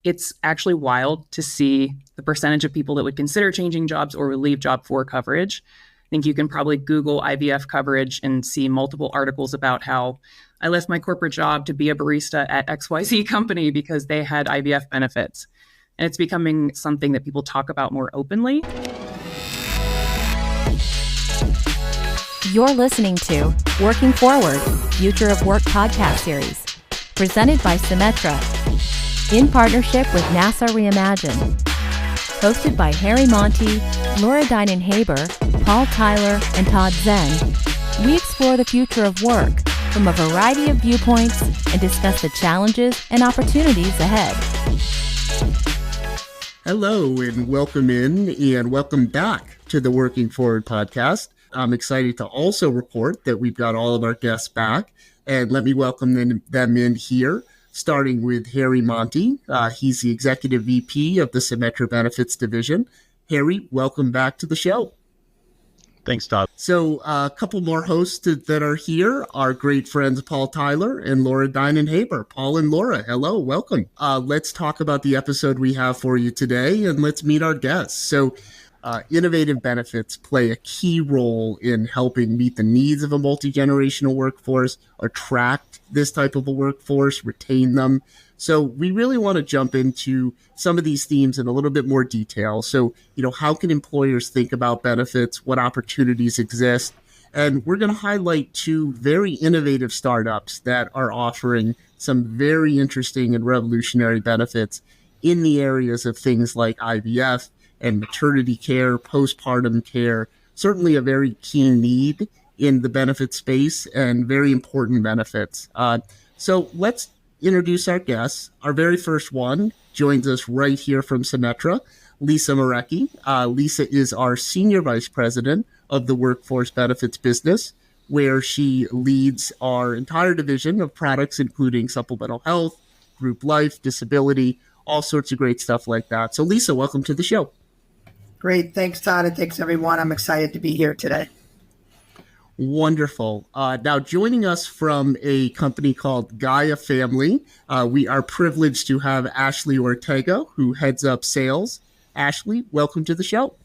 it's actually wild to see the percentage of people that would consider changing jobs or would leave job for coverage. I think you can probably Google IVF coverage and see multiple articles about how I left my corporate job to be a barista at XYZ company because they had IVF benefits. And it's becoming something that people talk about more openly. You're listening to Working Forward, Future of Work podcast series, presented by Symetra, in partnership with NASA Reimagined. Hosted by Harry Monty, Laura Dinan-Haber, Paul Tyler, and Todd Zen, we explore the future of work from a variety of viewpoints and discuss the challenges and opportunities ahead. Hello, and welcome in and welcome back to the Working Forward podcast. I'm excited to also report that we've got all of our guests back, and let me welcome them in here, starting with Harry Monty. He's the Executive VP of the Symetra Benefits Division. Harry, welcome back to the show. Thanks, Todd. So a couple more hosts that are here, our great friends Paul Tyler and Laura Dinan-Haber. Paul and Laura, hello, welcome. Let's talk about the episode we have for you today, and let's meet our guests. So innovative benefits play a key role in helping meet the needs of a multi-generational workforce, attract this type of a workforce, retain them. So we really want to jump into some of these themes in a little bit more detail. So, how can employers think about benefits? What opportunities exist? And we're going to highlight two very innovative startups that are offering some very interesting and revolutionary benefits in the areas of things like IVF and maternity care, postpartum care, certainly a very key need in the benefit space and very important benefits. So let's introduce our guests. Our very first one joins us right here from Symetra, Lisa Marecki. Lisa is our Senior Vice President of the Workforce Benefits business, where she leads our entire division of products, including supplemental health, group life, disability, all sorts of great stuff like that. So Lisa, welcome to the show. Great. Thanks, Todd, and thanks, everyone. I'm excited to be here today. Wonderful. Now, joining us from a company called Gaia Family, we are privileged to have Ashley Ortega, who heads up sales. Ashley, welcome to the show.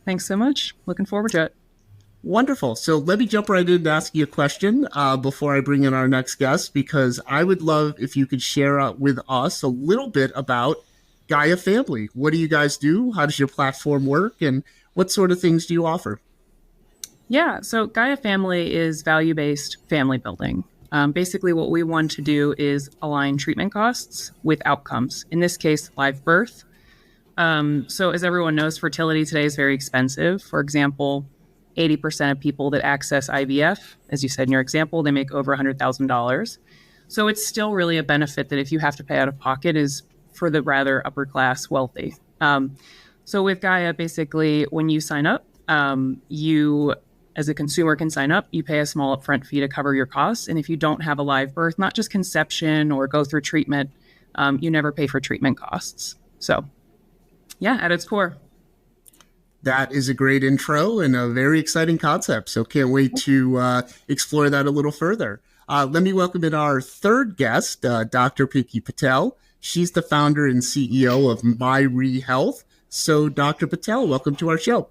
Thanks so much. Looking forward to it. Wonderful. So let me jump right in and ask you a question before I bring in our next guest, because I would love if you could share with us a little bit about Gaia Family. What do you guys do? How does your platform work? And what sort of things do you offer? Yeah, so Gaia Family is value-based family building. Basically, what we want to do is align treatment costs with outcomes. In this case, live birth. So as everyone knows, fertility today is very expensive. For example, 80% of people that access IVF, as you said in your example, they make over $100,000. So it's still really a benefit that if you have to pay out of pocket is for the rather upper class wealthy. So with Gaia, basically, when you sign up, you as a consumer can sign up, you pay a small upfront fee to cover your costs. And if you don't have a live birth, not just conception or go through treatment, you never pay for treatment costs. So yeah, at its core. That is a great intro and a very exciting concept. So can't wait to explore that a little further. Let me welcome in our third guest, Dr. Pinky Patel. She's the founder and CEO of Myri Health. So Dr. Patel, welcome to our show.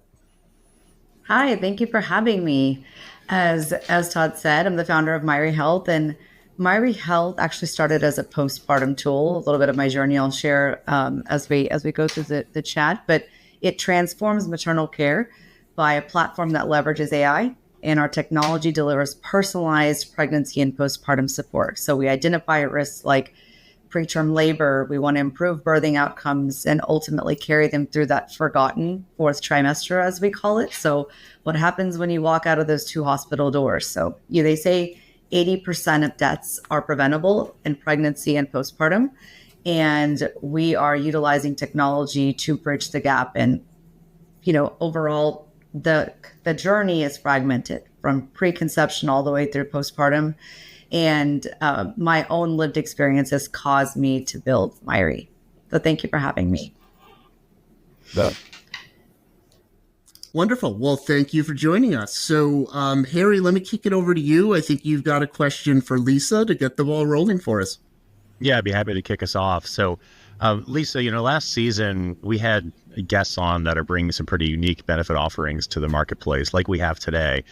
Hi, thank you for having me. As Todd said, I'm the founder of Myri Health, and Myri Health actually started as a postpartum tool. A little bit of my journey I'll share as we go through the chat, but it transforms maternal care by a platform that leverages AI, and our technology delivers personalized pregnancy and postpartum support. So we identify risks like preterm labor. We want to improve birthing outcomes and ultimately carry them through that forgotten fourth trimester, as we call it. So what happens when you walk out of those two hospital doors? So they say 80% of deaths are preventable in pregnancy and postpartum. And we are utilizing technology to bridge the gap. And, overall, the journey is fragmented from preconception all the way through postpartum. And my own lived experience has caused me to build Myri. So thank you for having me. Wonderful. Well, thank you for joining us. So, Harry, let me kick it over to you. I think you've got a question for Lisa to get the ball rolling for us. Yeah, I'd be happy to kick us off. So Lisa, last season we had guests on that are bringing some pretty unique benefit offerings to the marketplace, like we have today.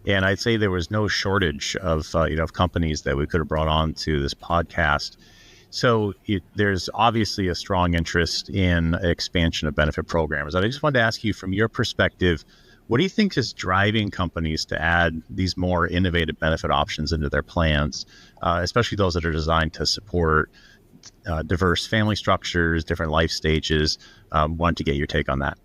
And I'd say there was no shortage of of companies that we could have brought on to this podcast. So there's obviously a strong interest in expansion of benefit programs. And I just wanted to ask you, from your perspective, what do you think is driving companies to add these more innovative benefit options into their plans, especially those that are designed to support diverse family structures, different life stages? Want to get your take on that.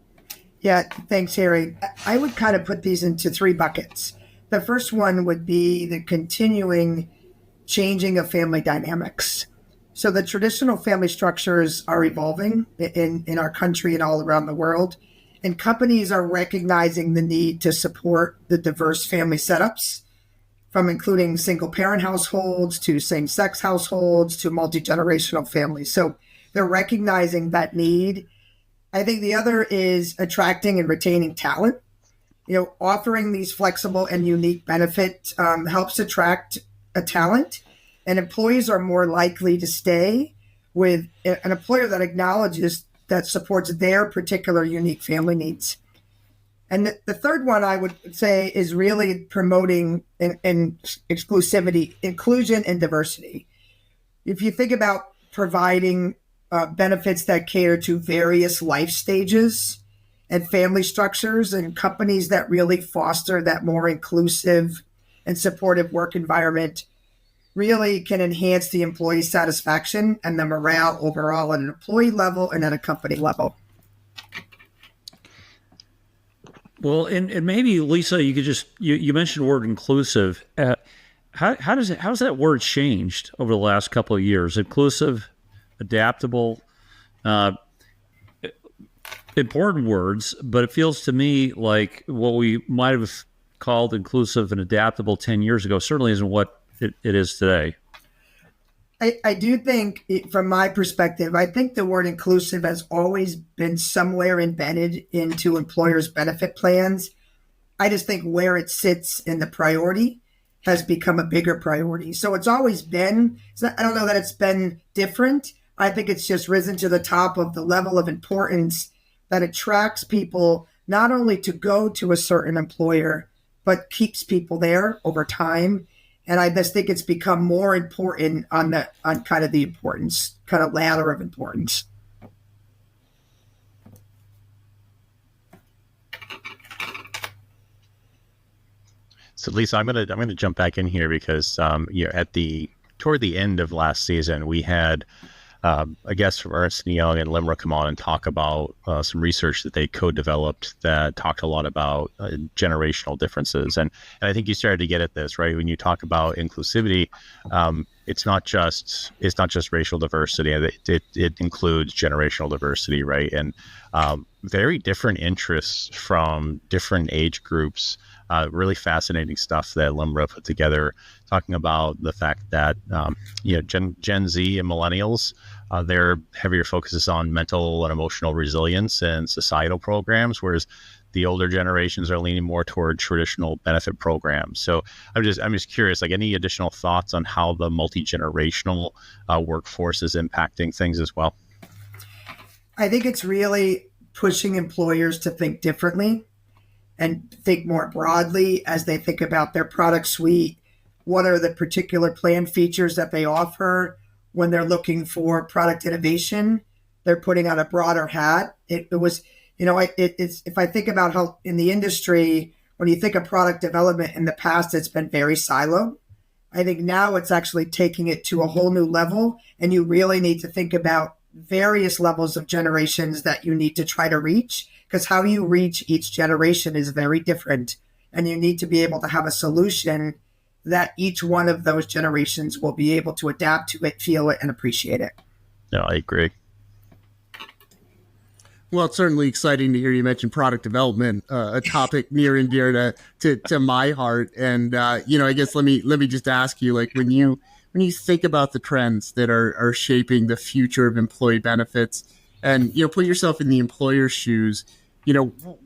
Yeah, thanks, Harry. I would kind of put these into three buckets. The first one would be the continuing changing of family dynamics. So the traditional family structures are evolving in our country and all around the world. And companies are recognizing the need to support the diverse family setups, from including single parent households to same sex households to multi-generational families. So they're recognizing that need. I think the other is attracting and retaining talent. Offering these flexible and unique benefits helps attract a talent, and employees are more likely to stay with an employer that acknowledges that supports their particular unique family needs. And the third one I would say is really promoting exclusivity, inclusion, and diversity. If you think about providing benefits that cater to various life stages and family structures, and companies that really foster that more inclusive and supportive work environment really can enhance the employee satisfaction and the morale overall at an employee level and at a company level. Well, and maybe, Lisa, you could just, you mentioned the word inclusive. How's that word changed over the last couple of years? Inclusive, adaptable, important words, but it feels to me like what we might have called inclusive and adaptable 10 years ago certainly isn't what it is today. I do think, from my perspective, I think the word inclusive has always been somewhere embedded into employers' benefit plans. I just think where it sits in the priority has become a bigger priority. So it's always been, I don't know that it's been different. I think it's just risen to the top of the level of importance that attracts people not only to go to a certain employer, but keeps people there over time. And I just think it's become more important on kind of the importance, kind of ladder of importance. So, Lisa, I'm gonna jump back in here because toward the end of last season, we had a guest from Ernst & Young and Limra come on and talk about some research that they co-developed that talked a lot about generational differences. And I think you started to get at this, right? When you talk about inclusivity, it's not just racial diversity. It includes generational diversity, right? And very different interests from different age groups. Really fascinating stuff that Limra put together, talking about the fact that Gen Z and millennials, their heavier focus is on mental and emotional resilience and societal programs, whereas the older generations are leaning more toward traditional benefit programs. So I'm just curious, like, any additional thoughts on how the multi-generational workforce is impacting things as well? I think it's really pushing employers to think differently and think more broadly as they think about their product suite. What are the particular plan features that they offer? When they're looking for product innovation, they're putting on a broader hat. It's if I think about how in the industry, when you think of product development in the past, it's been very siloed. I think now it's actually taking it to a whole new level, and you really need to think about various levels of generations that you need to try to reach, because how you reach each generation is very different. And you need to be able to have a solution that each one of those generations will be able to adapt to it, feel it, and appreciate it. No, I agree. Well, it's certainly exciting to hear you mention product development, a topic near and dear to my heart. And I guess let me just ask you, like, when you think about the trends that are shaping the future of employee benefits, and put yourself in the employer's shoes,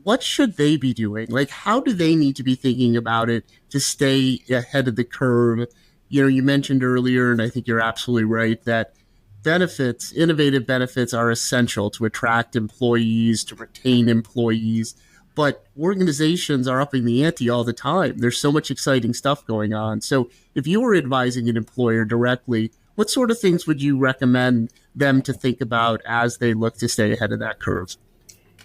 what should they be doing? Like, how do they need to be thinking about it to stay ahead of the curve? You mentioned earlier, and I think you're absolutely right, that benefits, innovative benefits, are essential to attract employees, to retain employees. But organizations are upping the ante all the time. There's so much exciting stuff going on. So if you were advising an employer directly, what sort of things would you recommend them to think about as they look to stay ahead of that curve?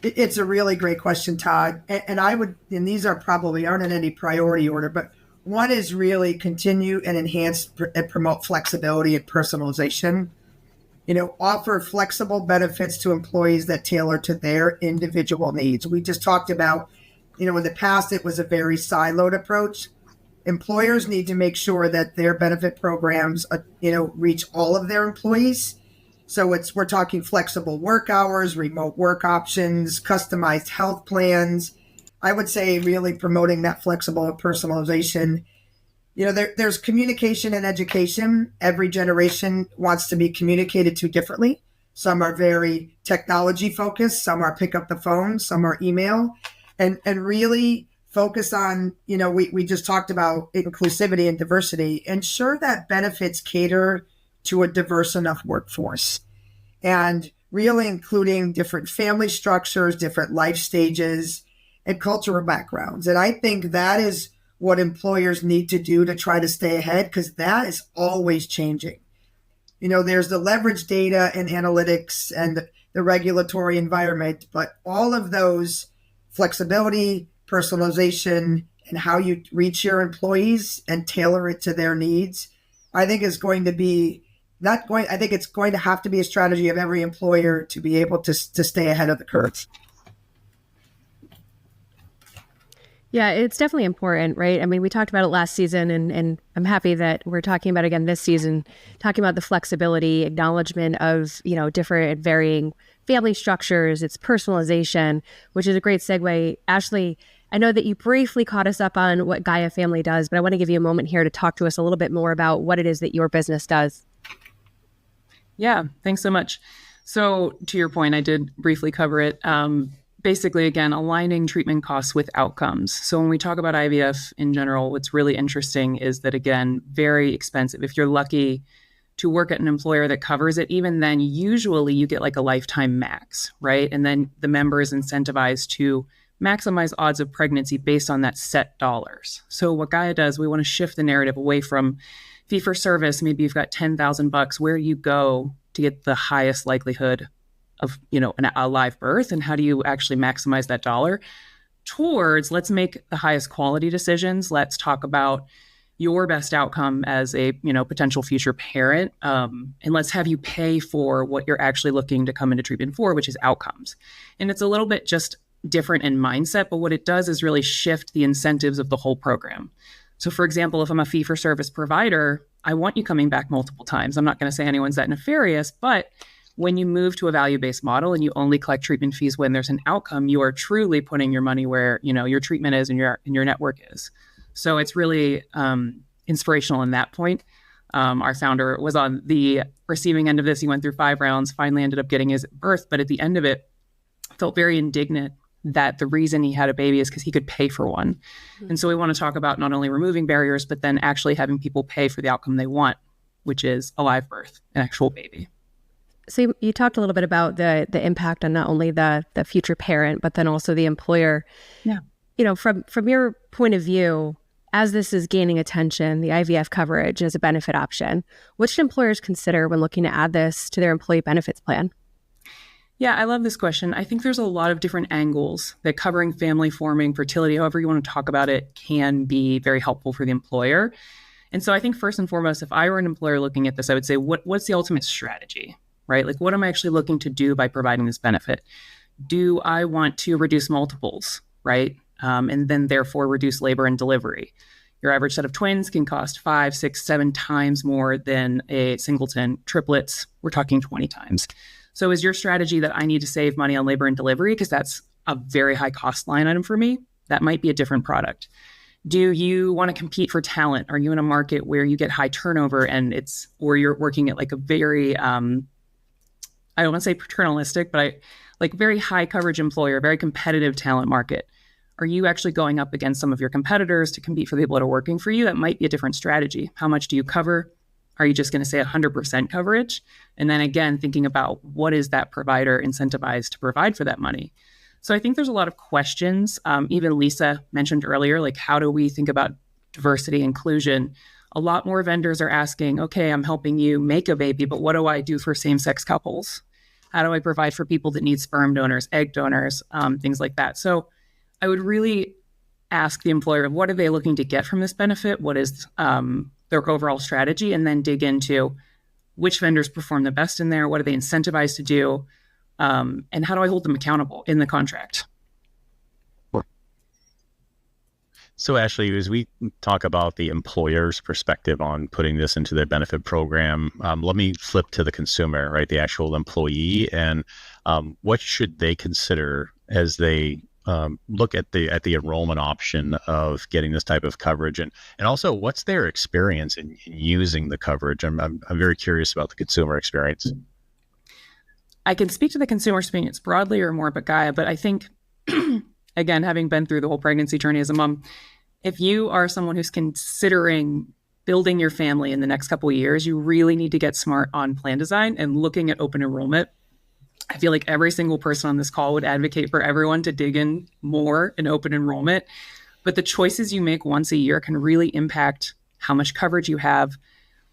It's a really great question, Todd. And I would, and these are probably aren't in any priority order, but one is really continue and enhance and promote flexibility and personalization. Offer flexible benefits to employees that tailor to their individual needs. We just talked about, in the past, it was a very siloed approach. Employers need to make sure that their benefit programs, reach all of their employees. So we're talking flexible work hours, remote work options, customized health plans. I would say really promoting that flexible personalization. There's communication and education. Every generation wants to be communicated to differently. Some are very technology focused. Some are pick up the phone. Some are email. And really focus on, we just talked about inclusivity and diversity. Ensure that benefits cater to a diverse enough workforce. And really including different family structures, different life stages, and cultural backgrounds. And I think that is what employers need to do to try to stay ahead, because that is always changing. There's the leverage data and analytics and the regulatory environment, but all of those flexibility, personalization, and how you reach your employees and tailor it to their needs, I think is going to be I think it's going to have to be a strategy of every employer to be able to stay ahead of the curve. Yeah, it's definitely important, right? I mean, we talked about it last season, and I'm happy that we're talking about it again this season, talking about the flexibility, acknowledgement of, different varying family structures, its personalization, which is a great segue. Ashley, I know that you briefly caught us up on what Gaia Family does, but I want to give you a moment here to talk to us a little bit more about what it is that your business does. Yeah, thanks so much. So to your point, I did briefly cover it. Basically, again, aligning treatment costs with outcomes. So when we talk about IVF in general, what's really interesting is that, again, very expensive. If you're lucky to work at an employer that covers it, even then, usually you get like a lifetime max, right? And then the member is incentivized to maximize odds of pregnancy based on that set dollars. So what Gaia does, we want to shift the narrative away from fee for service. Maybe you've got $10,000. Where do you go to get the highest likelihood of, a live birth, and how do you actually maximize that dollar towards, let's make the highest quality decisions. Let's talk about your best outcome as a, potential future parent. And let's have you pay for what you're actually looking to come into treatment for, which is outcomes. And it's a little bit just different in mindset, but what it does is really shift the incentives of the whole program. So for example, if I'm a fee for service provider, I want you coming back multiple times. I'm not going to say anyone's that nefarious, but when you move to a value-based model and you only collect treatment fees when there's an outcome, you are truly putting your money where, your treatment is and your network is. So it's really inspirational in that point. Our founder was on the receiving end of this. He went through 5 rounds, finally ended up getting his birth, but at the end of it, felt very indignant that the reason he had a baby is because he could pay for one. Mm-hmm. And so we want to talk about not only removing barriers, but then actually having people pay for the outcome they want, which is a live birth, an actual baby. So you talked a little bit about the impact on not only the future parent, but then also the employer. Yeah. From your point of view, as this is gaining attention, the IVF coverage as a benefit option, what should employers consider when looking to add this to their employee benefits plan? Yeah, I love this question. I think there's a lot of different angles that covering family forming, fertility, however you want to talk about it, can be very helpful for the employer. And so I think first and foremost, if I were an employer looking at this, I would say, what's the ultimate strategy? Right? Like, what am I actually looking to do by providing this benefit? Do I want to reduce multiples, right? And then therefore reduce labor and delivery? Your average set of twins can cost 5, 6, 7 times more than a singleton. Triplets, we're talking 20 times. So is your strategy that I need to save money on labor and delivery because that's a very high cost line item for me? That might be a different product. Do you want to compete for talent? Are you in a market where you get high turnover or you're working at like a very, I don't want to say paternalistic, but like very high coverage employer, very competitive talent market? Are you actually going up against some of your competitors to compete for the people that are working for you? That might be a different strategy. How much do you cover? Are you just going to say 100% coverage? And then again, thinking about what is that provider incentivized to provide for that money? So I think there's a lot of questions. Even Lisa mentioned earlier, like, how do we think about diversity, inclusion? A lot more vendors are asking, okay, I'm helping you make a baby, but what do I do for same-sex couples? How do I provide for people that need sperm donors, egg donors, things like that? So I would really ask the employer, what are they looking to get from this benefit? What is their overall strategy? And then dig into which vendors perform the best in there? What are they incentivized to do? And how do I hold them accountable in the contract? So, Ashley, as we talk about the employer's perspective on putting this into their benefit program, let me flip to the consumer, right? The actual employee, and what should they consider as they look at the enrollment option of getting this type of coverage, and also what's their experience in using the coverage? I'm very curious about the consumer experience. I can speak to the consumer experience broadly or more, but Gaia, but I think, again, having been through the whole pregnancy journey as a mom, if you are someone who's considering building your family in the next couple of years, you really need to get smart on plan design and looking at open enrollment. I feel like every single person on this call would advocate for everyone to dig in more in open enrollment, but the choices you make once a year can really impact how much coverage you have,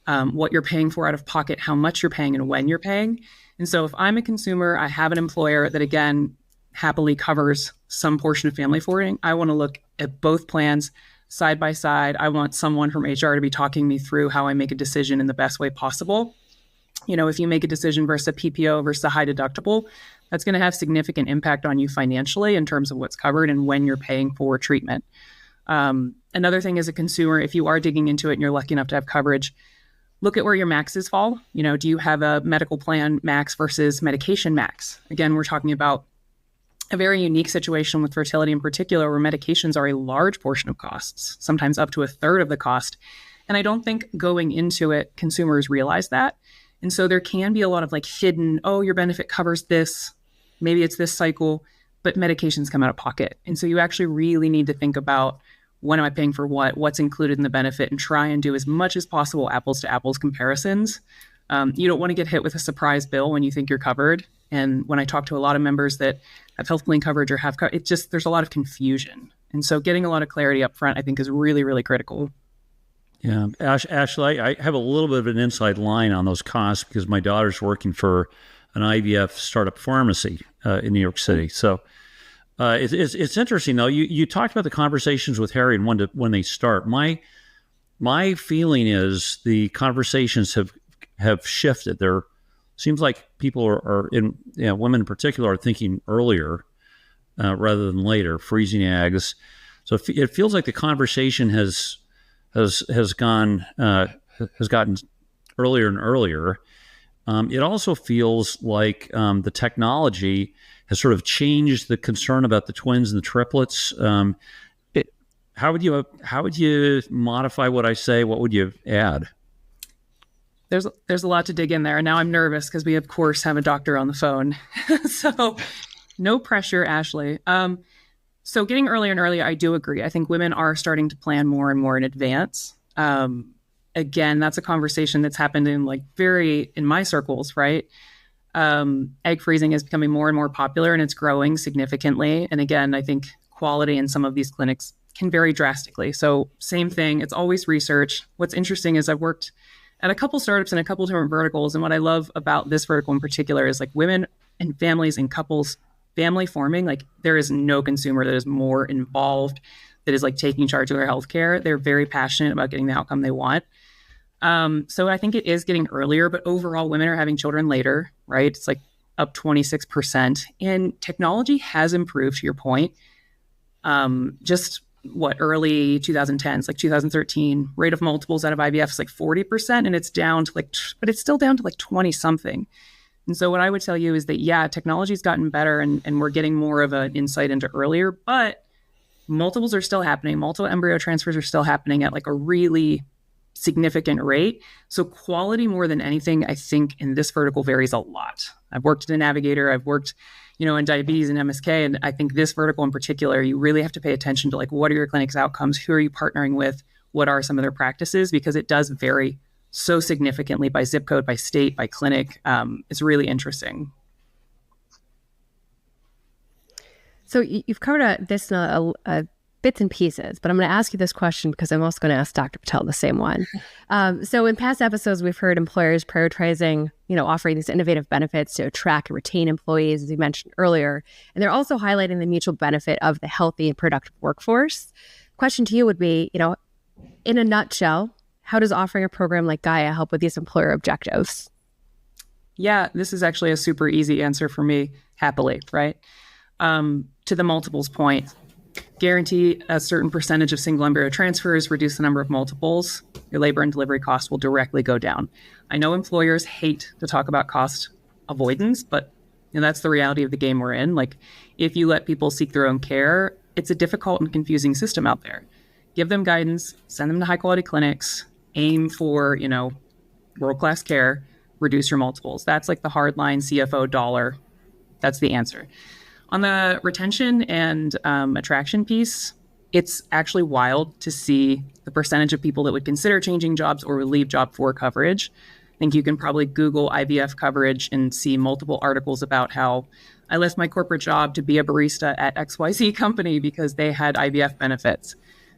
what you're paying for out of pocket, how much you're paying, and when you're paying. And so if I'm a consumer, I have an employer that, again, happily covers some portion of family forwarding, I want to look at both plans side by side. I want someone from HR to be talking me through how I make a decision in the best way possible. You know, if you make a decision versus a PPO versus a high deductible, that's going to have significant impact on you financially in terms of what's covered and when you're paying for treatment. Another thing as a consumer, if you are digging into it and you're lucky enough to have coverage, look at where your maxes fall. You know, do you have a medical plan max versus medication max? Again, we're talking about a very unique situation with fertility in particular, where medications are a large portion of costs, sometimes up to a third of the cost. And I don't think going into it, consumers realize that. And so there can be a lot of like hidden, oh, your benefit covers this, maybe it's this cycle, but medications come out of pocket. And so you actually really need to think about, when am I paying for what's included in the benefit, and try and do as much as possible apples to apples comparisons. You don't want to get hit with a surprise bill when you think you're covered. And when I talk to a lot of members that have health plan coverage or have it just, there's a lot of confusion. And so getting a lot of clarity up front, I think, is really, really critical. Yeah. Ashley, I have a little bit of an inside line on those costs because my daughter's working for an IVF startup pharmacy in New York City. So it's interesting, though. You talked about the conversations with Harry and when they start. My feeling is the conversations have shifted. There seems like people are in, women in particular, are thinking earlier rather than later, freezing eggs. So it feels like the conversation has gotten earlier and earlier. It also feels like the technology has sort of changed the concern about the twins and the triplets. How would you modify what I say? What would you add? There's a lot to dig in there. And now I'm nervous because we, of course, have a doctor on the phone. So no pressure, Ashley. So getting earlier and earlier, I do agree. I think women are starting to plan more and more in advance. Again, that's a conversation that's happened in in my circles, right? Egg freezing is becoming more and more popular, and it's growing significantly. And again, I think quality in some of these clinics can vary drastically. So same thing, it's always research. What's interesting is I've worked at a couple startups in a couple different verticals. And what I love about this vertical in particular is women and families and couples family forming, there is no consumer that is more involved, that is taking charge of their healthcare. They're very passionate about getting the outcome they want. So I think it is getting earlier, but overall women are having children later, right? It's up 26%. And technology has improved, to your point. Early 2010s, 2013, rate of multiples out of IVF is 40%, and it's down to but it's still down to 20 something. And so what I would tell you is that, yeah, technology's gotten better and we're getting more of an insight into earlier, but multiples are still happening. Multiple embryo transfers are still happening at a really significant rate. So quality more than anything, I think in this vertical varies a lot. I've worked in a navigator, I've worked, in diabetes and MSK. And I think this vertical in particular, you really have to pay attention to what are your clinic's outcomes? Who are you partnering with? What are some of their practices? Because it does vary so significantly by zip code, by state, by clinic. It's really interesting. So you've covered this in bits and pieces, but I'm going to ask you this question because I'm also going to ask Dr. Patel the same one. So in past episodes, we've heard employers prioritizing, offering these innovative benefits to attract and retain employees, as you mentioned earlier. And they're also highlighting the mutual benefit of the healthy and productive workforce. Question to you would be, in a nutshell, how does offering a program like Gaia help with these employer objectives? Yeah, this is actually a super easy answer for me, happily, right? To the multiples point, guarantee a certain percentage of single embryo transfers, reduce the number of multiples, your labor and delivery costs will directly go down. I know employers hate to talk about cost avoidance, but that's the reality of the game we're in. Like, if you let people seek their own care, it's a difficult and confusing system out there. Give them guidance, send them to high quality clinics, aim for, world-class care, reduce your multiples. That's like the hardline CFO dollar. That's the answer. On the retention and attraction piece, it's actually wild to see the percentage of people that would consider changing jobs or would leave job for coverage. I think you can probably Google IVF coverage and see multiple articles about how I left my corporate job to be a barista at XYZ company because they had IVF benefits.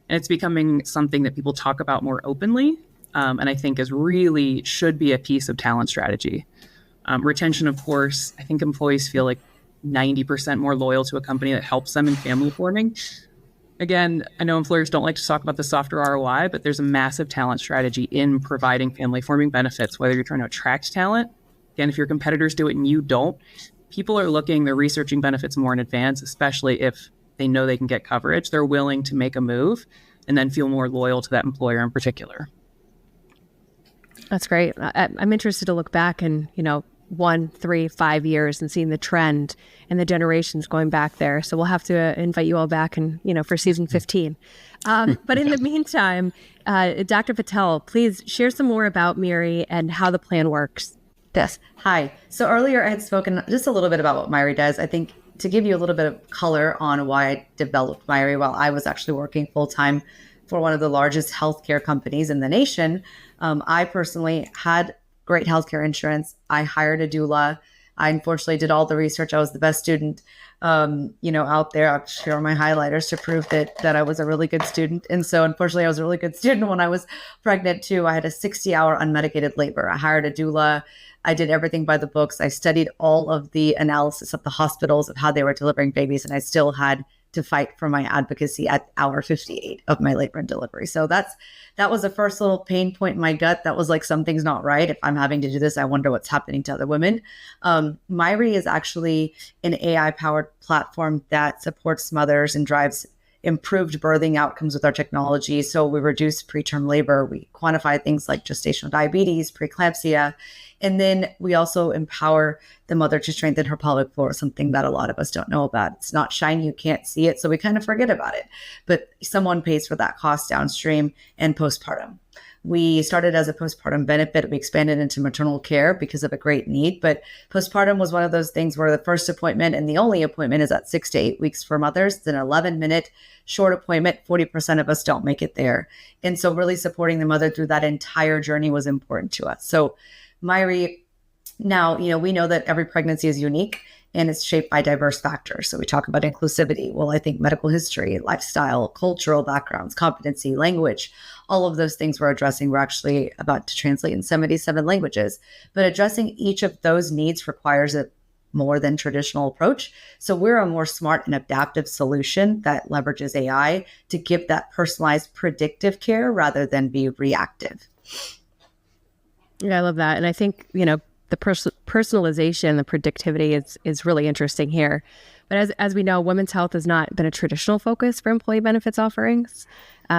And it's becoming something that people talk about more openly, and I think should be a piece of talent strategy. Retention, of course, I think employees feel like 90% more loyal to a company that helps them in family forming. Again, I know employers don't like to talk about the softer ROI, but there's a massive talent strategy in providing family forming benefits, whether you're trying to attract talent. Again, if your competitors do it and you don't, people are they're researching benefits more in advance, especially if they know they can get coverage. They're willing to make a move and then feel more loyal to that employer in particular. That's great. I'm interested to look back and, 1, 3, 5 years and seeing the trend and the generations going back there. So we'll have to invite you all back and, for season 15. But in the meantime, Dr. Patel, please share some more about Myri and how the plan works. Yes. Hi. So earlier I had spoken just a little bit about what Myri does. I think to give you a little bit of color on why I developed Myri while I was actually working full-time for one of the largest healthcare companies in the nation, I personally had great healthcare insurance. I hired a doula. I unfortunately did all the research. I was the best student, out there. I'll share my highlighters to prove that I was a really good student. And so unfortunately, I was a really good student when I was pregnant too. I had a 60-hour unmedicated labor. I hired a doula. I did everything by the books. I studied all of the analysis of the hospitals of how they were delivering babies, and I still had to fight for my advocacy at hour 58 of my labor and delivery. So that was the first little pain point in my gut. That was like, something's not right. If I'm having to do this, I wonder what's happening to other women. Myri is actually an AI-powered platform that supports mothers and drives improved birthing outcomes with our technology. So we reduce preterm labor. We quantify things like gestational diabetes, preeclampsia, and then we also empower the mother to strengthen her pelvic floor, something that a lot of us don't know about. It's not shiny, you can't see it, so we kind of forget about it. But someone pays for that cost downstream and postpartum. We started as a postpartum benefit. We expanded into maternal care because of a great need. But postpartum was one of those things where the first appointment and the only appointment is at 6 to 8 weeks for mothers. It's an 11-minute short appointment. 40% of us don't make it there. And so really supporting the mother through that entire journey was important to us. So Myri, now, we know that every pregnancy is unique and it's shaped by diverse factors. So we talk about inclusivity. Well, I think medical history, lifestyle, cultural backgrounds, competency, language, all of those things we're addressing. We're actually about to translate in 77 languages, but addressing each of those needs requires a more than traditional approach. So we're a more smart and adaptive solution that leverages AI to give that personalized predictive care rather than be reactive. Yeah, I love that. And I think, the personalization, the predictivity is really interesting here. But as we know, women's health has not been a traditional focus for employee benefits offerings.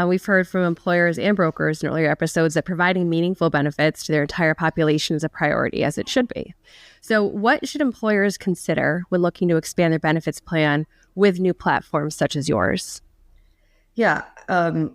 We've heard from employers and brokers in earlier episodes that providing meaningful benefits to their entire population is a priority, as it should be. So what should employers consider when looking to expand their benefits plan with new platforms such as yours? Yeah,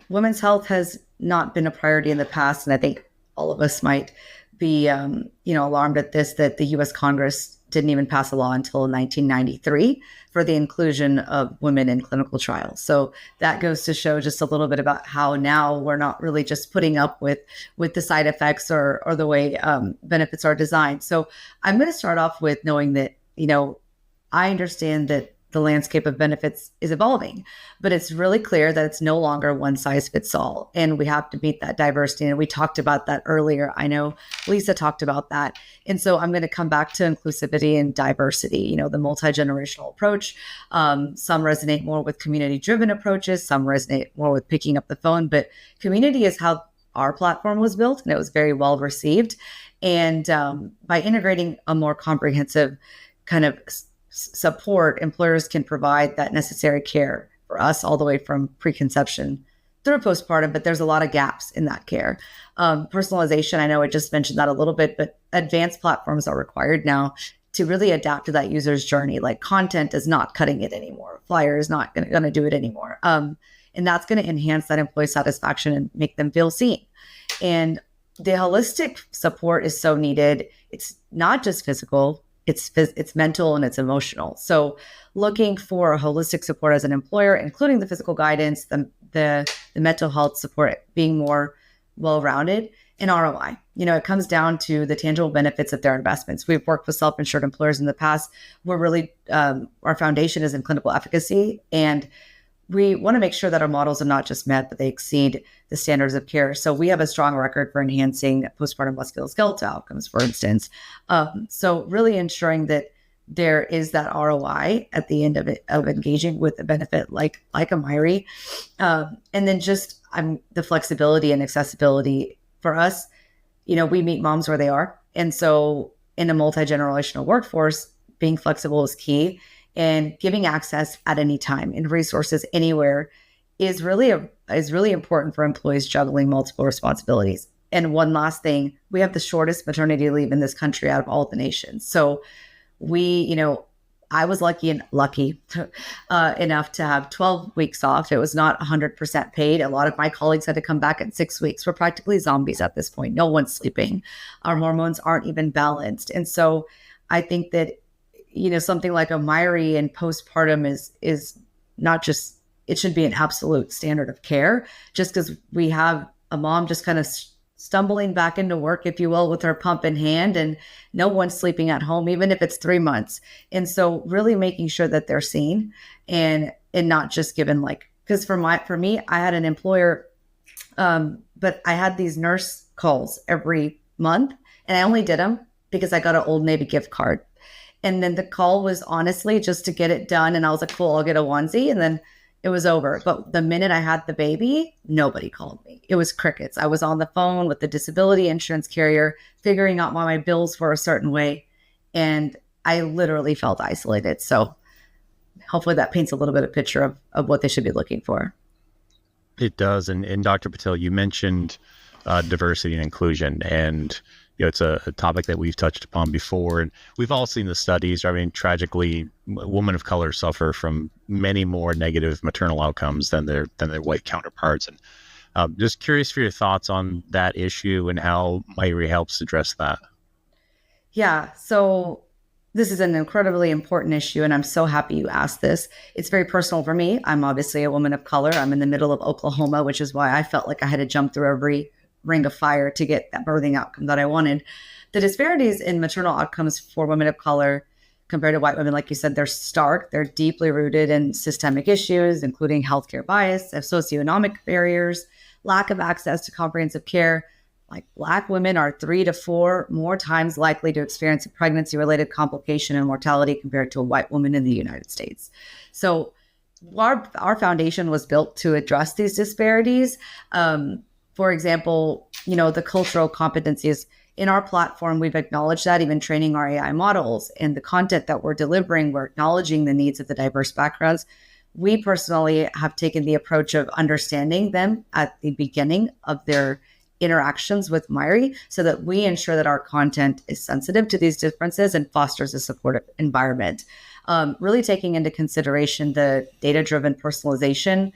women's health has not been a priority in the past, and I think all of us might be, alarmed at this, that the U.S. Congress didn't even pass a law until 1993 for the inclusion of women in clinical trials. So that goes to show just a little bit about how now we're not really just putting up with the side effects or the way benefits are designed. So I'm going to start off with knowing that, I understand that the landscape of benefits is evolving, but it's really clear that it's no longer one size fits all. And we have to meet that diversity. And we talked about that earlier. I know Lisa talked about that. And so I'm going to come back to inclusivity and diversity, the multi-generational approach. Some resonate more with community-driven approaches. Some resonate more with picking up the phone. But community is how our platform was built, and it was very well received. And by integrating a more comprehensive kind of support, employers can provide that necessary care for us all the way from preconception through postpartum, but there's a lot of gaps in that care. Personalization, I know I just mentioned that a little bit, but advanced platforms are required now to really adapt to that user's journey. Like content is not cutting it anymore. Flyer is not going to do it anymore. And that's going to enhance that employee satisfaction and make them feel seen. And the holistic support is so needed. It's not just physical, it's mental and it's emotional. So looking for holistic support as an employer, including the physical guidance, the mental health support being more well-rounded, and ROI. It comes down to the tangible benefits of their investments. We've worked with self-insured employers in the past. We're really, our foundation is in clinical efficacy, and we want to make sure that our models are not just met, but they exceed the standards of care. So we have a strong record for enhancing postpartum musculoskeletal outcomes, for instance. So really ensuring that there is that ROI at the end of it, of engaging with a benefit like a Myri. And then just the flexibility and accessibility for us. We meet moms where they are. And so in a multi-generational workforce, being flexible is key. And giving access at any time and resources anywhere is really important for employees juggling multiple responsibilities. And one last thing, we have the shortest maternity leave in this country out of all the nations. So I was lucky enough to have 12 weeks off. It was not 100% paid. A lot of my colleagues had to come back at 6 weeks. We're practically zombies at this point. No one's sleeping. Our hormones aren't even balanced. And so I think that something like a Myri and postpartum is not just, it should be an absolute standard of care, just because we have a mom just kind of stumbling back into work, if you will, with her pump in hand, and no one's sleeping at home, even if it's 3 months. And so really making sure that they're seen and not just given because for me, I had an employer, but I had these nurse calls every month, and I only did them because I got an Old Navy gift card. And then the call was honestly just to get it done. And I was like, cool, I'll get a onesie. And then it was over. But the minute I had the baby, nobody called me. It was crickets. I was on the phone with the disability insurance carrier, figuring out why my bills were a certain way. And I literally felt isolated. So hopefully that paints a little bit of picture of what they should be looking for. It does. And Dr. Patel, you mentioned diversity and inclusion, and it's a topic that we've touched upon before, and we've all seen the studies. I mean, tragically, women of color suffer from many more negative maternal outcomes than their white counterparts. And just curious for your thoughts on that issue and how Myri helps address that. Yeah, so this is an incredibly important issue, and I'm so happy you asked this. It's very personal for me. I'm obviously a woman of color. I'm in the middle of Oklahoma, which is why I felt like I had to jump through every ring of fire to get that birthing outcome that I wanted. The disparities in maternal outcomes for women of color compared to white women, like you said, they're stark. They're deeply rooted in systemic issues, including healthcare bias, socioeconomic barriers, lack of access to comprehensive care. Like Black women are 3 to 4 more times likely to experience a pregnancy-related complication and mortality compared to a white woman in the United States. So our foundation was built to address these disparities. For example, the cultural competencies in our platform, we've acknowledged that, even training our AI models and the content that we're delivering, we're acknowledging the needs of the diverse backgrounds. We personally have taken the approach of understanding them at the beginning of their interactions with Myri so that we ensure that our content is sensitive to these differences and fosters a supportive environment. Really taking into consideration the data-driven personalization.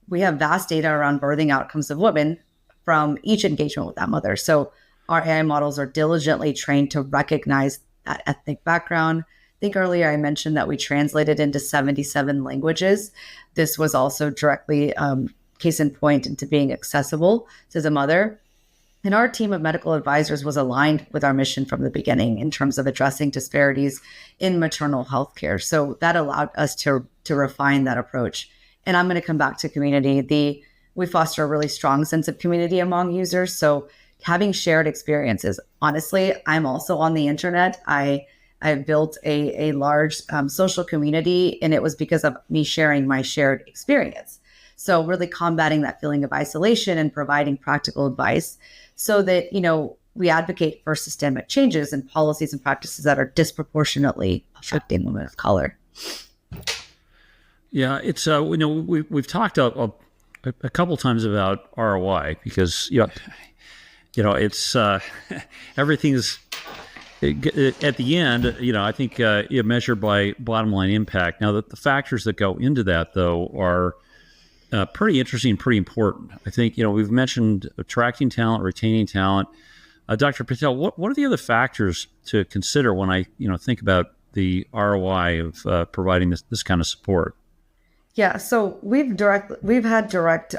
We have vast data around birthing outcomes of women from each engagement with that mother. So our AI models are diligently trained to recognize that ethnic background. I think earlier I mentioned that we translated into 77 languages. This was also directly case in point into being accessible to the mother. And our team of medical advisors was aligned with our mission from the beginning in terms of addressing disparities in maternal health care. So that allowed us to refine that approach. And I'm going to come back to community. We foster a really strong sense of community among users. So having shared experiences. Honestly, I'm also on the internet. I built a large social community, and it was because of me sharing my shared experience. So really combating that feeling of isolation and providing practical advice so that, we advocate for systemic changes in policies and practices that are disproportionately affecting women of color. Yeah, it's we've talked a couple times about ROI because it's everything's at the end. I think measured by bottom line impact. Now, the factors that go into that though are pretty interesting, pretty important. I think we've mentioned attracting talent, retaining talent. Dr. Patel, what are the other factors to consider when I think about the ROI of providing this kind of support? Yeah, so we've had direct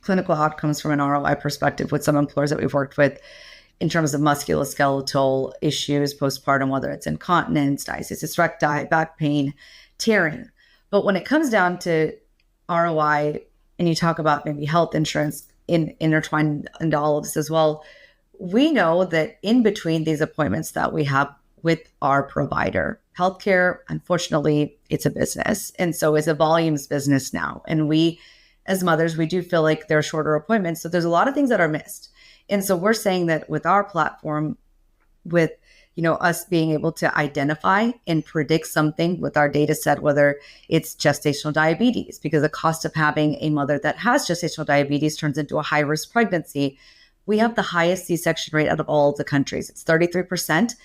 clinical outcomes from an ROI perspective with some employers that we've worked with in terms of musculoskeletal issues, postpartum, whether it's incontinence, diastasis recti, back pain, tearing. But when it comes down to ROI, and you talk about maybe health insurance intertwined into all of this as well, we know that in between these appointments that we have with our provider, healthcare, unfortunately, it's a business. And so it's a volumes business now. And we, as mothers, we do feel like there are shorter appointments. So there's a lot of things that are missed. And so we're saying that with our platform, with us being able to identify and predict something with our data set, whether it's gestational diabetes, because the cost of having a mother that has gestational diabetes turns into a high-risk pregnancy. We have the highest C-section rate out of all of the countries. It's 33%.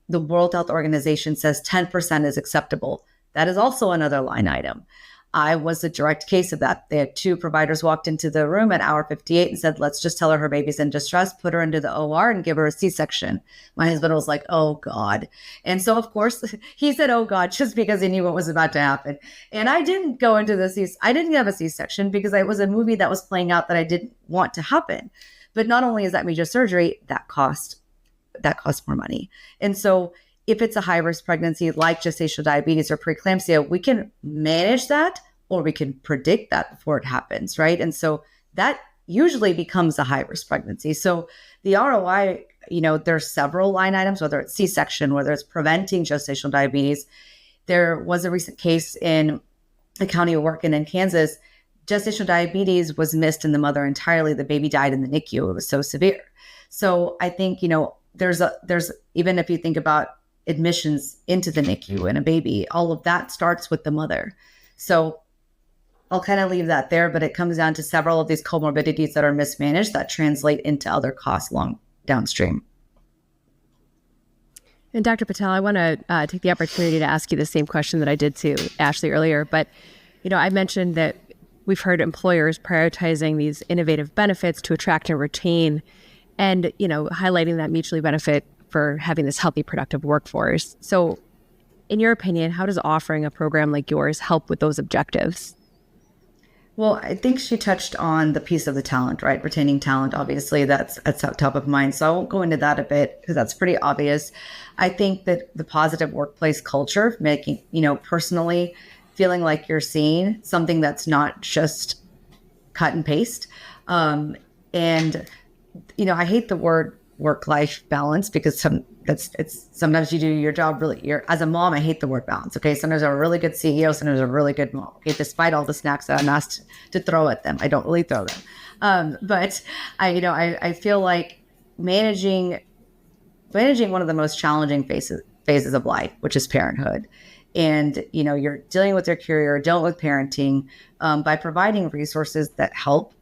The World Health Organization says 10% is acceptable. That is also another line item. I was a direct case of that. They had two providers walked into the room at hour 58 and said, let's just tell her baby's in distress, put her into the OR and give her a C-section. My husband was like, oh God. And so of course he said, oh God, just because he knew what was about to happen. And I didn't go into I didn't have a C-section because it was a movie that was playing out that I didn't want to happen. But not only is that major surgery, that costs more money. And so if it's a high-risk pregnancy like gestational diabetes or preeclampsia, we can manage that or we can predict that before it happens, right? And so that usually becomes a high-risk pregnancy. So the ROI, there's several line items, whether it's C-section, whether it's preventing gestational diabetes. There was a recent case in the county of work in Kansas. Gestational diabetes was missed in the mother entirely. The baby died in the NICU. It was so severe. So I think, there's even if you think about admissions into the NICU and a baby, all of that starts with the mother. So I'll kind of leave that there, but it comes down to several of these comorbidities that are mismanaged that translate into other costs long downstream. And Dr. Patel, I want to take the opportunity to ask you the same question that I did to Ashley earlier. But, I mentioned that we've heard employers prioritizing these innovative benefits to attract and retain and, highlighting that mutually benefit for having this healthy, productive workforce. So in your opinion, how does offering a program like yours help with those objectives? Well, I think she touched on the piece of the talent, right? Retaining talent, obviously, that's top of mind. So I won't go into that a bit because that's pretty obvious. I think that the positive workplace culture, making, personally feeling like you're seeing something that's not just cut and paste. And, I hate the word work-life balance because sometimes you do your job really. As a mom, I hate the word balance. Okay, sometimes I'm a really good CEO, sometimes I'm a really good mom. Okay, despite all the snacks that I'm asked to throw at them, I don't really throw them. But I feel like managing one of the most challenging phases of life, which is parenthood, and you're dealing with your career, dealing with parenting, by providing resources that help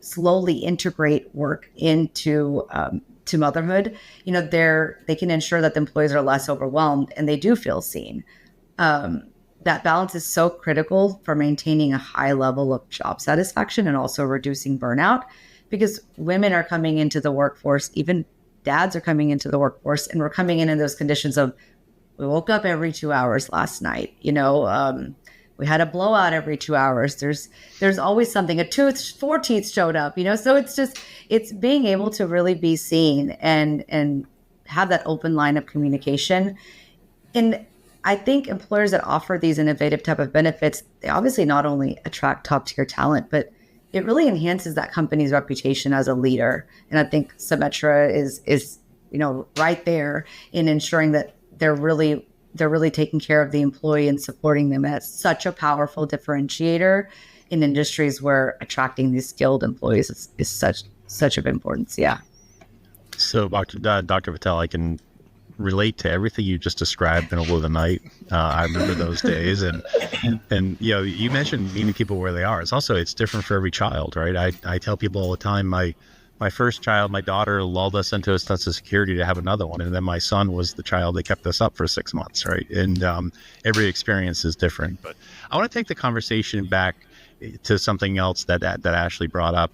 slowly integrate work into to motherhood, they can ensure that the employees are less overwhelmed and they do feel seen. That balance is so critical for maintaining a high level of job satisfaction and also reducing burnout, because women are coming into the workforce, even dads are coming into the workforce, and we're coming in those conditions of we woke up every 2 hours last night. We had a blowout every 2 hours. There's always something. Four teeth showed up. So it's being able to really be seen and have that open line of communication. And I think employers that offer these innovative type of benefits, they obviously not only attract top tier talent, but it really enhances that company's reputation as a leader. And I think Symetra is right there in ensuring that they're really taking care of the employee and supporting them as such a powerful differentiator in industries where attracting these skilled employees is such of importance. Yeah. So, Dr. Patel, I can relate to everything you just described in the middle of the night. I remember those days, and you mentioned meeting people where they are. It's different for every child, right? I tell people all the time, my first child, my daughter, lulled us into a sense of security to have another one, and then my son was the child that kept us up for 6 months, right? And every experience is different. But I want to take the conversation back to something else that Ashley brought up,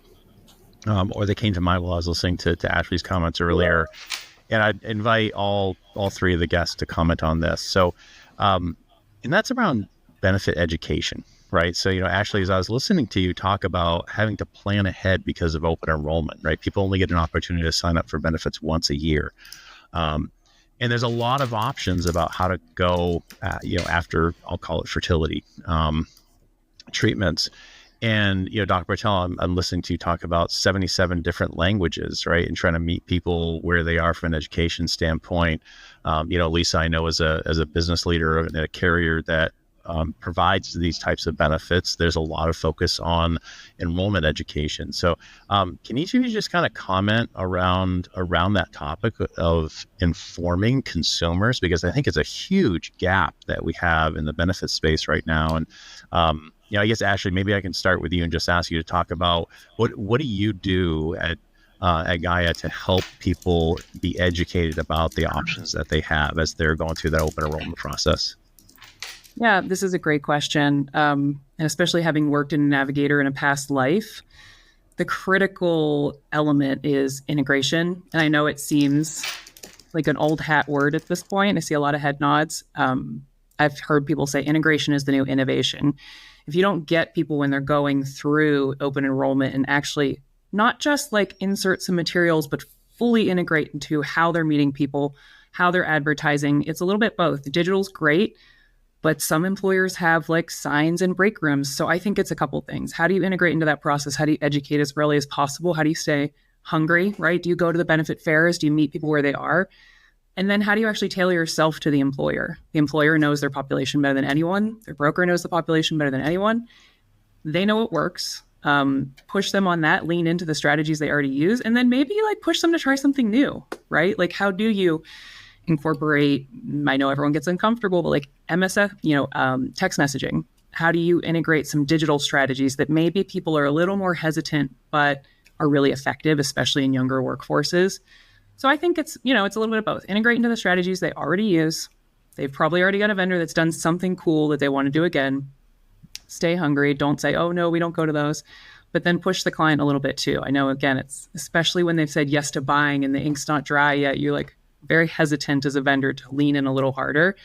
or that came to mind while I was listening to Ashley's comments earlier. And I'd invite all three of the guests to comment on this. So, and that's around benefit education, right? So, Ashley, as I was listening to you talk about having to plan ahead because of open enrollment, right? People only get an opportunity to sign up for benefits once a year. And there's a lot of options about how to go, after, I'll call it fertility treatments. And, Dr. Patel, I'm listening to you talk about 77 different languages, right? And trying to meet people where they are from an education standpoint. Lisa, I know as a business leader and a carrier that provides these types of benefits, there's a lot of focus on enrollment education. So can each of you just kind of comment around that topic of informing consumers? Because I think it's a huge gap that we have in the benefit space right now. And I guess, Ashley, maybe I can start with you and just ask you to talk about what do you do at Gaia to help people be educated about the options that they have as they're going through that open enrollment process? Yeah, this is a great question. And especially having worked in a navigator in a past life, the critical element is integration. And I know it seems like an old hat word at this point. I see a lot of head nods. I've heard people say integration is the new innovation. If you don't get people when they're going through open enrollment and actually not just like insert some materials, but fully integrate into how they're meeting people, how they're advertising, it's a little bit both. The digital's great, but some employers have like signs and break rooms. So I think it's a couple things. How do you integrate into that process? How do you educate as early as possible? How do you stay hungry, right? Do you go to the benefit fairs? Do you meet people where they are? And then how do you actually tailor yourself to the employer? The employer knows their population better than anyone. Their broker knows the population better than anyone. They know what works. Push them on that, lean into the strategies they already use, and then maybe like push them to try something new, right? Like how do you incorporate, I know everyone gets uncomfortable, but like MSF, text messaging. How do you integrate some digital strategies that maybe people are a little more hesitant, but are really effective, especially in younger workforces? So I think it's a little bit of both. Integrate into the strategies they already use. They've probably already got a vendor that's done something cool that they want to do again. Stay hungry. Don't say, oh, no, we don't go to those. But then push the client a little bit too. I know, again, it's especially when they've said yes to buying and the ink's not dry yet, you're like very hesitant as a vendor to lean in a little harder.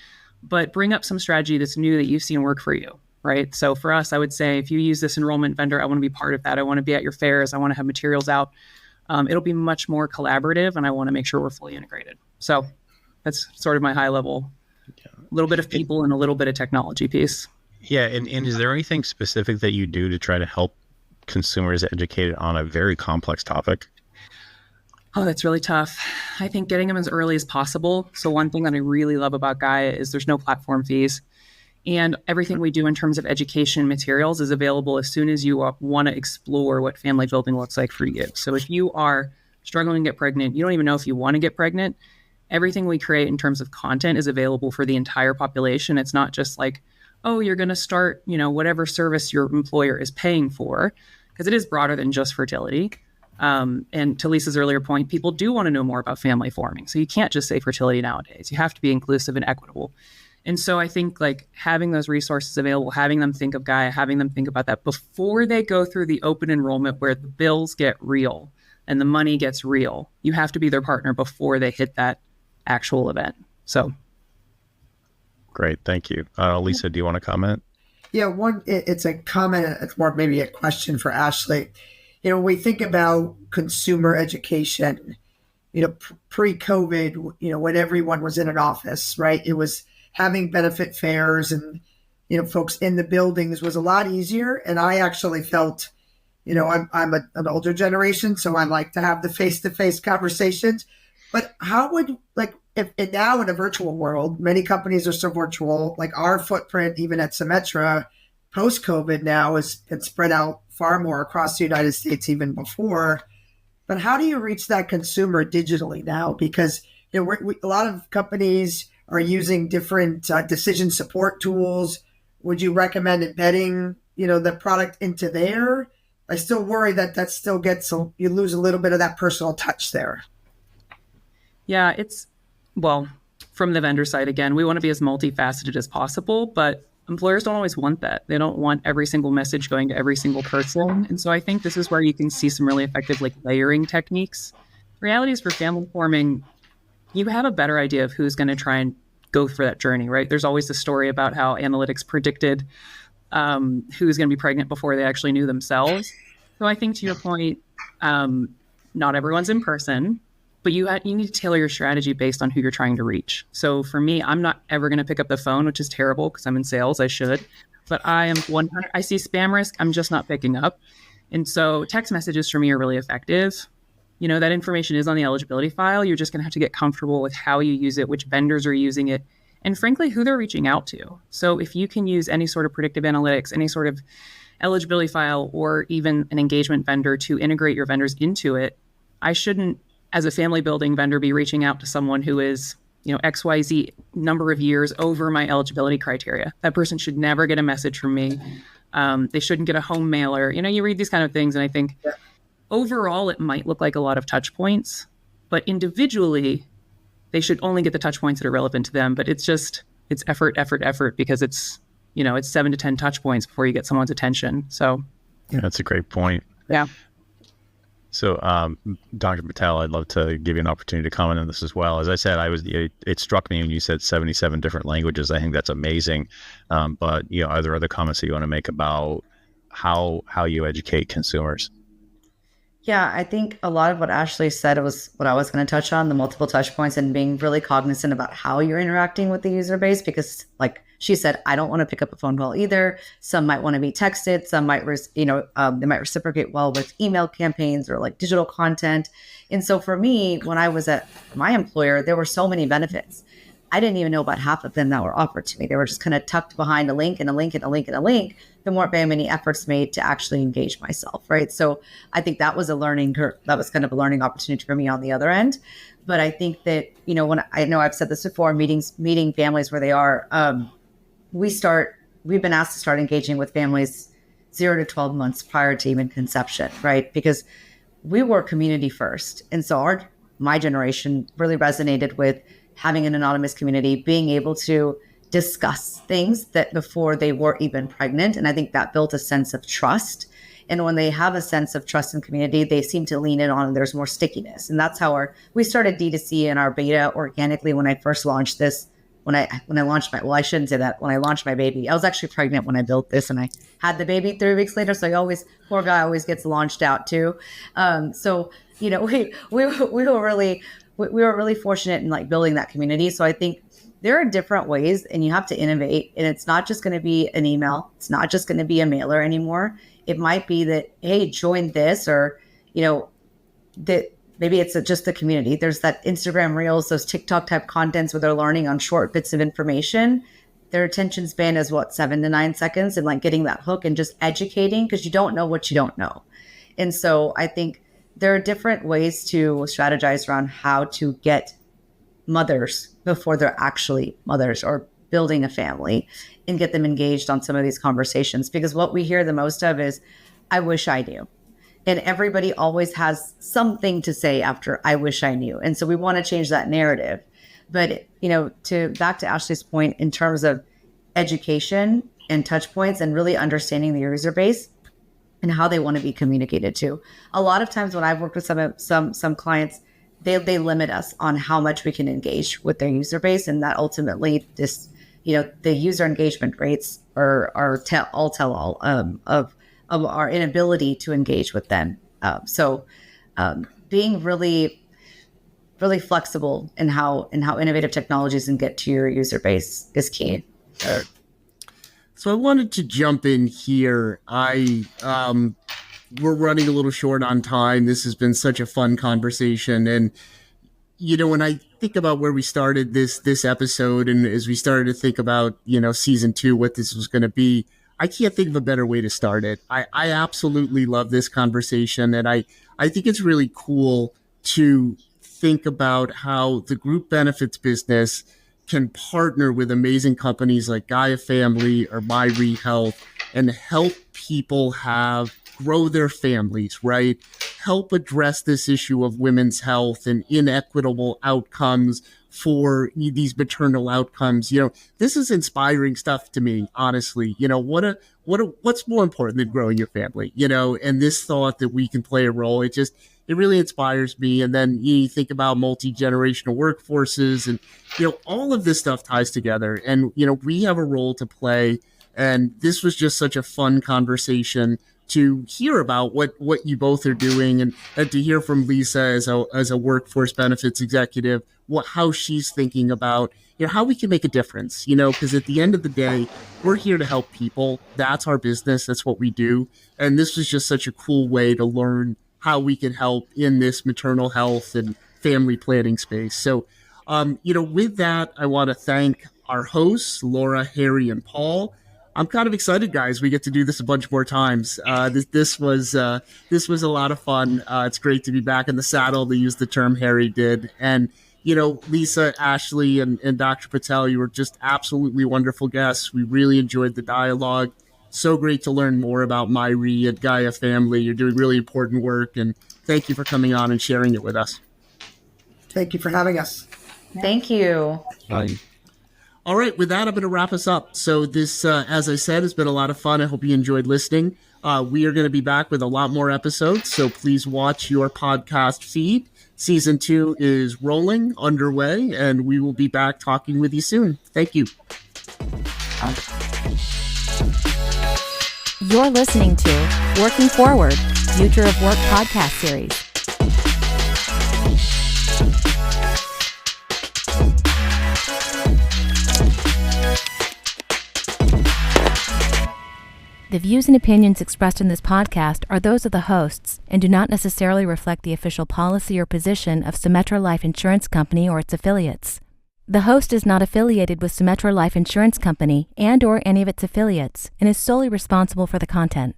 But bring up some strategy that's new that you've seen work for you, right? So for us, I would say if you use this enrollment vendor, I want to be part of that. I want to be at your fairs. I want to have materials out. It'll be much more collaborative, and I want to make sure we're fully integrated. So that's sort of my high level, a little bit of people and a little bit of technology piece. Yeah. And is there anything specific that you do to try to help consumers educated on a very complex topic? Oh, that's really tough. I think getting them as early as possible. So one thing that I really love about Gaia is there's no platform fees. And everything we do in terms of education materials is available as soon as you want to explore what family building looks like for you. So if you are struggling to get pregnant, you don't even know if you want to get pregnant, everything we create in terms of content is available for the entire population. It's not just like, oh, you're going to start, whatever service your employer is paying for, because it is broader than just fertility. And to Lisa's earlier point, people do want to know more about family forming. So you can't just say fertility nowadays. You have to be inclusive and equitable. And so I think like having those resources available, having them think of Gaia, having them think about that before they go through the open enrollment where the bills get real and the money gets real. You have to be their partner before they hit that actual event. So Great. Thank you. Lisa, do you want to comment? Yeah, it's a comment, it's more maybe a question for Ashley. When we think about consumer education, pre-COVID, when everyone was in an office, right? It was having benefit fairs and, folks in the buildings was a lot easier. And I actually felt, an older generation, so I like to have the face-to-face conversations. But how would, like, if and now in a virtual world, many companies are so virtual, like our footprint, even at Symetra, post-COVID now has been spread out far more across the United States even before. But how do you reach that consumer digitally now? Because a lot of companies are using different decision support tools. Would you recommend embedding, the product into there? I still worry that still gets, you lose a little bit of that personal touch there. Yeah, well, from the vendor side, again, we want to be as multifaceted as possible, but employers don't always want that. They don't want every single message going to every single person. And so I think this is where you can see some really effective layering techniques. Reality is for family forming, you have a better idea of who's going to try and go for that journey, right? There's always a story about how analytics predicted who's going to be pregnant before they actually knew themselves. So I think to your point, not everyone's in person, but you need to tailor your strategy based on who you're trying to reach. So for me, I'm not ever going to pick up the phone, which is terrible because I'm in sales. I should, but I see spam risk. I'm just not picking up. And so text messages for me are really effective. That information is on the eligibility file. You're just going to have to get comfortable with how you use it, which vendors are using it, and frankly, who they're reaching out to. So if you can use any sort of predictive analytics, any sort of eligibility file, or even an engagement vendor to integrate your vendors into it, I shouldn't, as a family building vendor, be reaching out to someone who is, XYZ number of years over my eligibility criteria. That person should never get a message from me. They shouldn't get a home mailer. You read these kind of things, and I think overall it might look like a lot of touch points, but individually they should only get the touch points that are relevant to them. But it's effort, because it's 7 to 10 touch points before you get someone's attention. So yeah, that's a great point. Yeah. So, Dr. Patel, I'd love to give you an opportunity to comment on this as well. As I said, it struck me when you said 77 different languages. I think that's amazing. But are there other comments that you want to make about how you educate consumers? Yeah, I think a lot of what Ashley said was what I was going to touch on, the multiple touch points and being really cognizant about how you're interacting with the user base, because like she said, I don't want to pick up a phone call either. Some might want to be texted. Some might, they might reciprocate well with email campaigns or digital content. And so for me, when I was at my employer, there were so many benefits. I didn't even know about half of them that were offered to me. They were just kind of tucked behind a link and a link and a link and a link. There weren't very many efforts made to actually engage myself, right? So I think that was a learning curve. That was kind of a learning opportunity for me on the other end. But I think that, when I know I've said this before, meeting families where they are, we've been asked to start engaging with families 0 to 12 months prior to even conception, right? Because we were community first. And so my generation really resonated with having an anonymous community, being able to discuss things that before they were even pregnant. And I think that built a sense of trust. And when they have a sense of trust and community, they seem to lean in on, and there's more stickiness. And that's how we started D2C in our beta organically when I first launched this. When I launched I shouldn't say that. When I launched my baby, I was actually pregnant when I built this, and I had the baby 3 weeks later. So poor guy always gets launched out too. We were really fortunate in building that community. So I think there are different ways, and you have to innovate. And it's not just going to be an email. It's not just going to be a mailer anymore. It might be that, hey, join this, or, that maybe it's just the community. There's that Instagram Reels, those TikTok type contents where they're learning on short bits of information. Their attention span is 7 to 9 seconds, and getting that hook and just educating, because you don't know what you don't know. And so I think there are different ways to strategize around how to get mothers before they're actually mothers or building a family, and get them engaged on some of these conversations. Because what we hear the most of is, I wish I knew. And everybody always has something to say after I wish I knew. And so we want to change that narrative. But, back to Ashley's point in terms of education and touch points and really understanding the user base and how they want to be communicated to. A lot of times when I've worked with some clients, they limit us on how much we can engage with their user base. And that ultimately the user engagement rates are tell all of our inability to engage with them. So being really, really flexible in how innovative technologies can get to your user base is key. So I wanted to jump in here. We're running a little short on time. This has been such a fun conversation. And, when I think about where we started this episode, and as we started to think about, season 2, what this was going to be, I can't think of a better way to start it. I absolutely love this conversation. And I think it's really cool to think about how the group benefits business can partner with amazing companies like Gaia Family or Myri Health and help people grow their families, right? Help address this issue of women's health and inequitable outcomes for these maternal outcomes. This is inspiring stuff to me, honestly. What's more important than growing your family, and this thought that we can play a role, it really inspires me. And then you think about multi-generational workforces and, all of this stuff ties together. And, we have a role to play. And this was just such a fun conversation to hear about what you both are doing, and to hear from Lisa as a workforce benefits executive, how she's thinking about, how we can make a difference, because at the end of the day, we're here to help people. That's our business. That's what we do. And this was just such a cool way to learn how we can help in this maternal health and family planning space. So, with that, I want to thank our hosts, Laura, Harry, and Paul. I'm kind of excited, guys. We get to do this a bunch more times. This was a lot of fun. It's great to be back in the saddle, to use the term Harry did. And, Lisa, Ashley, and Dr. Patel, you were just absolutely wonderful guests. We really enjoyed the dialogue. So great to learn more about Myri and Gaia Family. You're doing really important work, and thank you for coming on and sharing it with us. Thank you for having us. Thank you. Bye. All right, with that, I'm going to wrap us up. So this, as I said, has been a lot of fun. I hope you enjoyed listening. We are going to be back with a lot more episodes, so please watch your podcast feed. Season 2 is rolling, underway, and we will be back talking with you soon. Thank you. You're listening to Working Forward, Future of Work podcast series. The views and opinions expressed in this podcast are those of the hosts and do not necessarily reflect the official policy or position of Symetra Life Insurance Company or its affiliates. The host is not affiliated with Symetra Life Insurance Company and/or any of its affiliates and is solely responsible for the content.